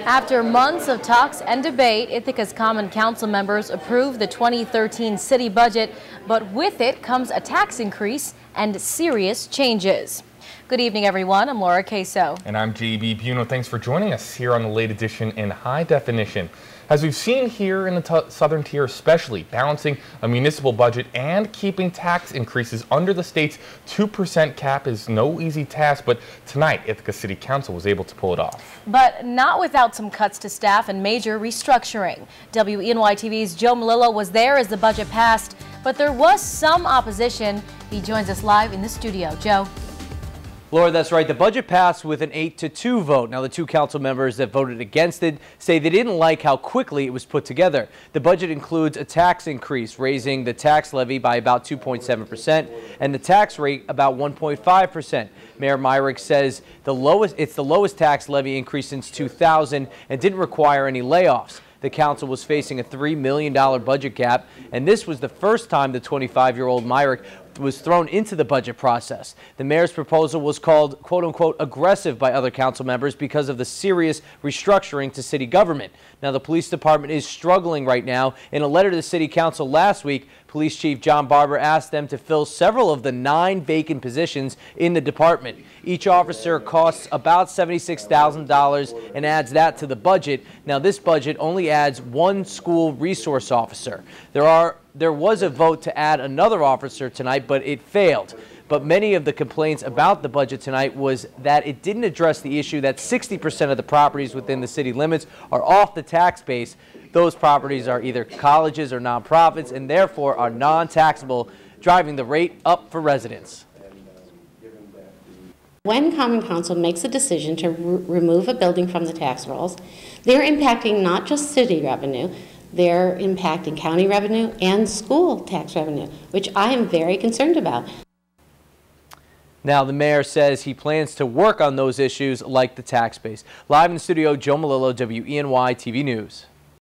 After months of talks and debate, Ithaca's Common Council members approved the 2013 city budget, but with it comes a tax increase and serious changes. Good evening, everyone. I'm Laura Queso. And I'm JB Buno. Thanks for joining us here on the late edition in high definition. As we've seen here in the southern tier especially, balancing a municipal budget and keeping tax increases under the state's 2% cap is no easy task, but tonight Ithaca City Council was able to pull it off. But not without some cuts to staff and major restructuring. WENY TV's Joe Melillo was there as the budget passed, but there was some opposition. He joins us live in the studio. Joe. Laura, that's right. The budget passed with an 8-2 vote. Now, the two council members that voted against it say they didn't like how quickly it was put together. The budget includes a tax increase, raising the tax levy by about 2.7% and the tax rate about 1.5%. Mayor Myrick says it's the lowest tax levy increase since 2000 and didn't require any layoffs. The council was facing a $3 million budget gap, and this was the first time the 25-year-old Myrick was thrown into the budget process. The mayor's proposal was called, quote-unquote, aggressive by other council members because of the serious restructuring to city government. Now, the police department is struggling right now. In a letter to the city council last week, Police Chief John Barber asked them to fill several of the 9 vacant positions in the department. Each officer costs about $76,000 and adds that to the budget. Now, this budget only adds 1 school resource officer. There was a vote to add another officer tonight, but it failed. But many of the complaints about the budget tonight was that it didn't address the issue that 60% of the properties within the city limits are off the tax base. Those properties are either colleges or nonprofits and therefore are non-taxable, driving the rate up for residents. When Common Council makes a decision to remove a building from the tax rolls, they're impacting not just city revenue, they're impacting county revenue and school tax revenue, which I am very concerned about. Now, the mayor says he plans to work on those issues like the tax base. Live in the studio, Joe Melillo, WENY TV News.